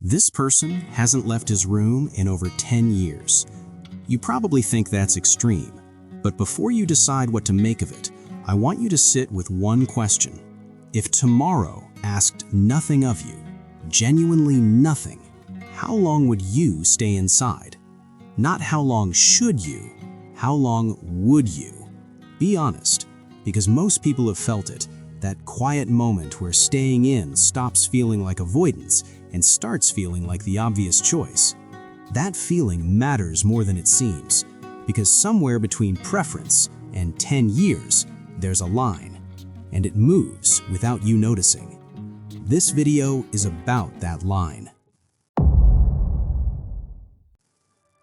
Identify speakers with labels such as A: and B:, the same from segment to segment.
A: This person hasn't left his room in over 10 years. You probably think that's extreme, but before you decide what to make of it, I want you to sit with one question. If tomorrow asked nothing of you, genuinely nothing, how long would you stay inside? Not how long should you, how long would you? Be honest, because most people have felt it, that quiet moment where staying in stops feeling like avoidance and starts feeling like the obvious choice. That feeling matters more than it seems, because somewhere between preference and 10 years, there's a line, and it moves without you noticing. This video is about that line.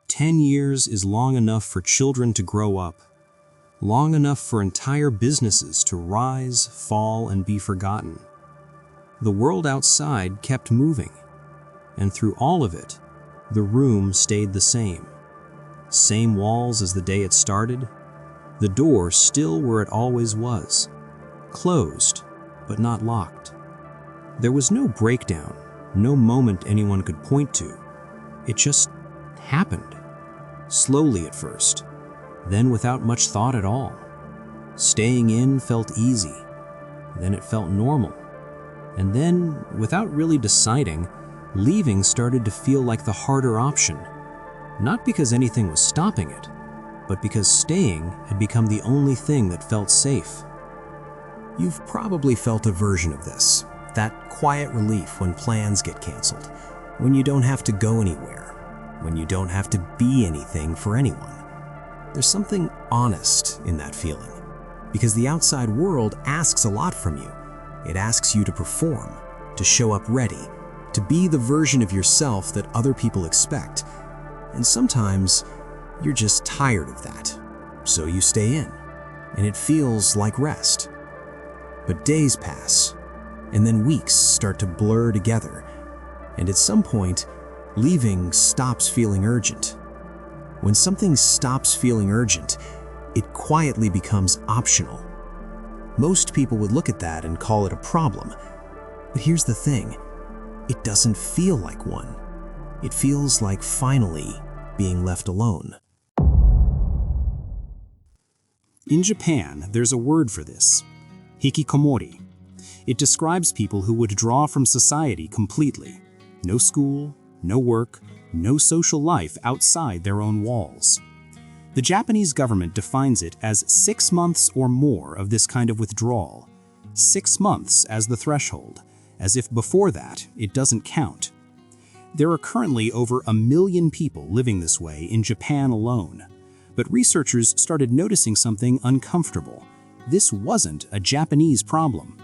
A: 10 years is long enough for children to grow up, long enough for entire businesses to rise, fall, and be forgotten. The world outside kept moving, and through all of it, the room stayed the same. Same walls as the day it started, the door still where it always was, closed, but not locked. There was no breakdown, no moment anyone could point to. It just happened. Slowly at first, then without much thought at all. Staying in felt easy, then it felt normal. And then, without really deciding, leaving started to feel like the harder option. Not because anything was stopping it, but because staying had become the only thing that felt safe. You've probably felt a version of this, that quiet relief when plans get canceled, when you don't have to go anywhere, when you don't have to be anything for anyone. There's something honest in that feeling, because the outside world asks a lot from you. It asks you to perform, to show up ready, to be the version of yourself that other people expect. And sometimes you're just tired of that, so you stay in, and it feels like rest. But days pass, and then weeks start to blur together, and at some point, leaving stops feeling urgent. When something stops feeling urgent, it quietly becomes optional. Most people would look at that and call it a problem. But here's the thing, it doesn't feel like one. It feels like finally being left alone. In Japan, there's a word for this, Hikikomori. It describes people who withdraw from society completely. No school, no work, no social life outside their own walls. The Japanese government defines it as 6 months or more of this kind of withdrawal. 6 months as the threshold, as if before that it doesn't count. There are currently over 1 million people living this way in Japan alone. But researchers started noticing something uncomfortable. This wasn't a Japanese problem.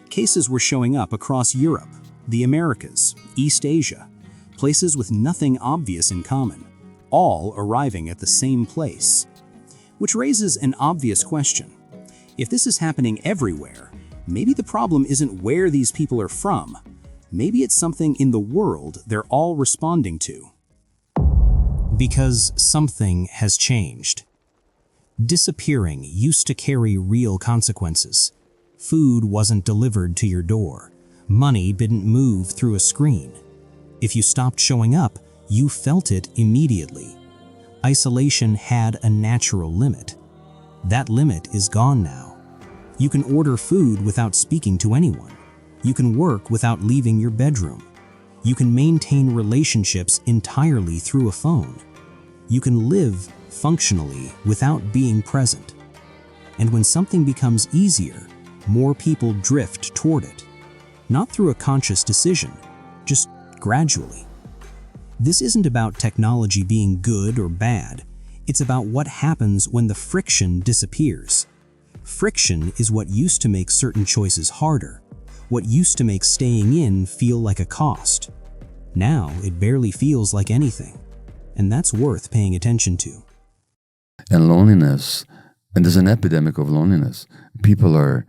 A: Cases were showing up across Europe, the Americas, East Asia, places with nothing obvious in common, all arriving at the same place. Which raises an obvious question. If this is happening everywhere, maybe the problem isn't where these people are from. Maybe it's something in the world they're all responding to. Because something has changed. Disappearing used to carry real consequences. Food wasn't delivered to your door. Money didn't move through a screen. If you stopped showing up, you felt it immediately. Isolation had a natural limit. That limit is gone now. You can order food without speaking to anyone. You can work without leaving your bedroom. You can maintain relationships entirely through a phone. You can live functionally without being present. And when something becomes easier, more people drift toward it. Not through a conscious decision, just gradually. This isn't about technology being good or bad. It's about what happens when the friction disappears. Friction is what used to make certain choices harder, what used to make staying in feel like a cost. Now it barely feels like anything, and that's worth paying attention to.
B: And loneliness, and there's an epidemic of loneliness. People are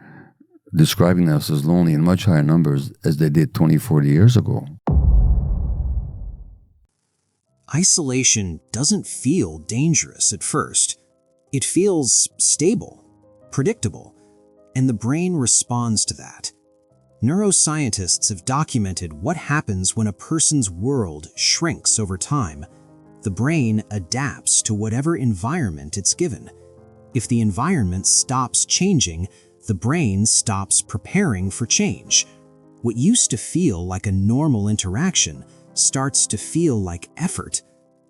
B: describing themselves as lonely in much higher numbers as they did 20, 40 years ago.
A: Isolation doesn't feel dangerous at first. It feels stable, predictable, and the brain responds to that. Neuroscientists have documented what happens when a person's world shrinks over time. The brain adapts to whatever environment it's given. If the environment stops changing, the brain stops preparing for change. What used to feel like a normal interaction starts to feel like effort.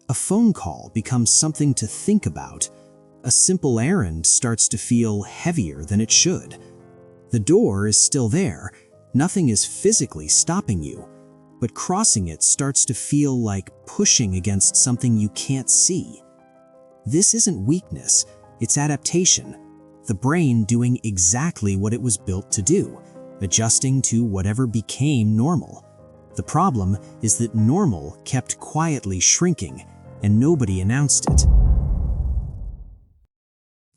A: A phone call becomes something to think about. A simple errand starts to feel heavier than it should. The door is still there. Nothing is physically stopping you, but crossing it starts to feel like pushing against something you can't see. This isn't weakness, it's adaptation. The brain doing exactly what it was built to do, adjusting to whatever became normal. The problem is that normal kept quietly shrinking, and nobody announced it.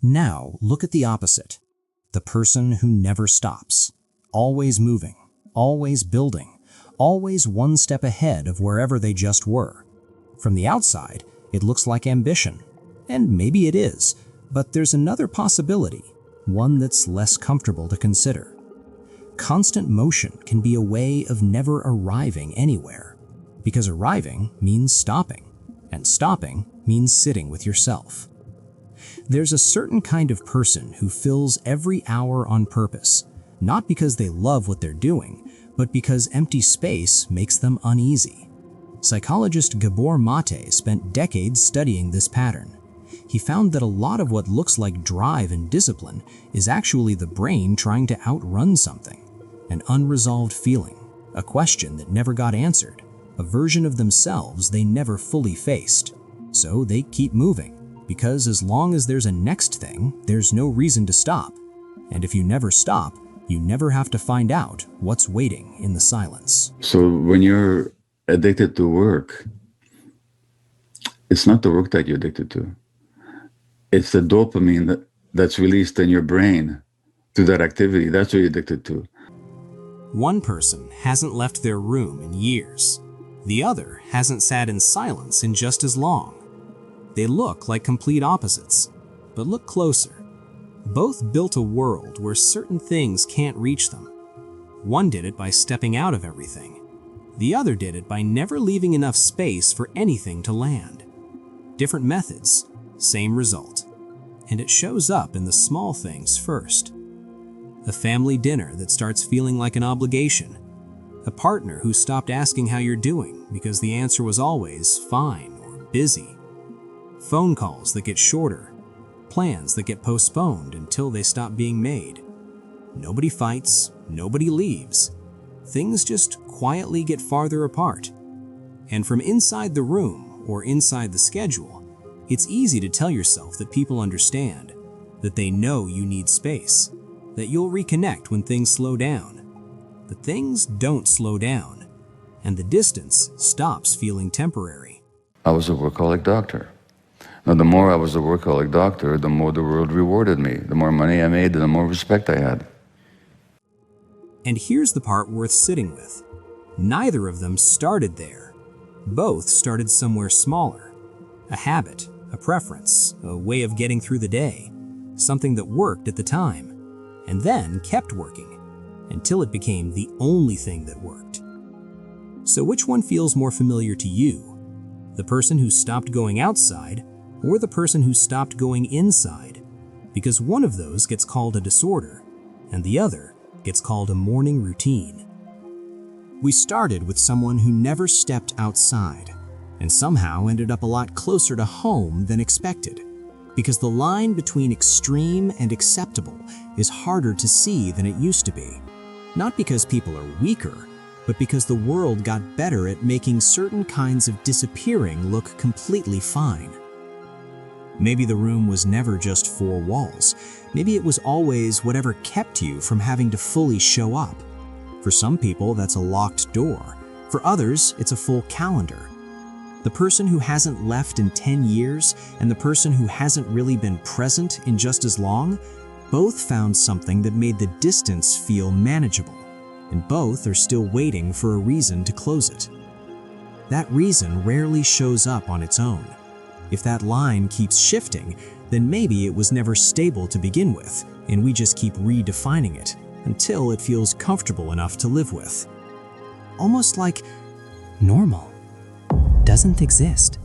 A: Now, look at the opposite. The person who never stops. Always moving, always building, always one step ahead of wherever they just were. From the outside, it looks like ambition. And maybe it is, but there's another possibility, one that's less comfortable to consider. Constant motion can be a way of never arriving anywhere, because arriving means stopping, and stopping means sitting with yourself. There's a certain kind of person who fills every hour on purpose, not because they love what they're doing, but because empty space makes them uneasy. Psychologist Gabor Mate spent decades studying this pattern. He found that a lot of what looks like drive and discipline is actually the brain trying to outrun something, an unresolved feeling, a question that never got answered, a version of themselves they never fully faced. So they keep moving, because as long as there's a next thing, there's no reason to stop. And if you never stop, you never have to find out what's waiting in the silence.
B: So when you're addicted to work, it's not the work that you're addicted to. It's the dopamine that's released in your brain through that activity. That's what you're addicted to.
A: One person hasn't left their room in years. The other hasn't sat in silence in just as long. They look like complete opposites, but look closer. Both built a world where certain things can't reach them. One did it by stepping out of everything. The other did it by never leaving enough space for anything to land. Different methods, same result. And it shows up in the small things first. A family dinner that starts feeling like an obligation. A partner who stopped asking how you're doing because the answer was always fine or busy. Phone calls that get shorter. Plans that get postponed until they stop being made. Nobody fights, nobody leaves. Things just quietly get farther apart. And from inside the room or inside the schedule, it's easy to tell yourself that people understand, that they know you need space, that you'll reconnect when things slow down. But things don't slow down, and the distance stops feeling temporary.
B: I was a workaholic doctor. Now, the more I was a workaholic doctor, the more the world rewarded me. The more money I made, the more respect I had.
A: And here's the part worth sitting with. Neither of them started there. Both started somewhere smaller. A habit, a preference, a way of getting through the day, something that worked at the time, and then kept working, until it became the only thing that worked. So which one feels more familiar to you? The person who stopped going outside, or the person who stopped going inside? Because one of those gets called a disorder, and the other gets called a morning routine. We started with someone who never stepped outside, and somehow ended up a lot closer to home than expected, because the line between extreme and acceptable is harder to see than it used to be. Not because people are weaker, but because the world got better at making certain kinds of disappearing look completely fine. Maybe the room was never just four walls. Maybe it was always whatever kept you from having to fully show up. For some people, that's a locked door. For others, it's a full calendar. The person who hasn't left in 10 years and the person who hasn't really been present in just as long, both found something that made the distance feel manageable, and both are still waiting for a reason to close it. That reason rarely shows up on its own. If that line keeps shifting, then maybe it was never stable to begin with, and we just keep redefining it. until it feels comfortable enough to live with. Almost like normal doesn't exist.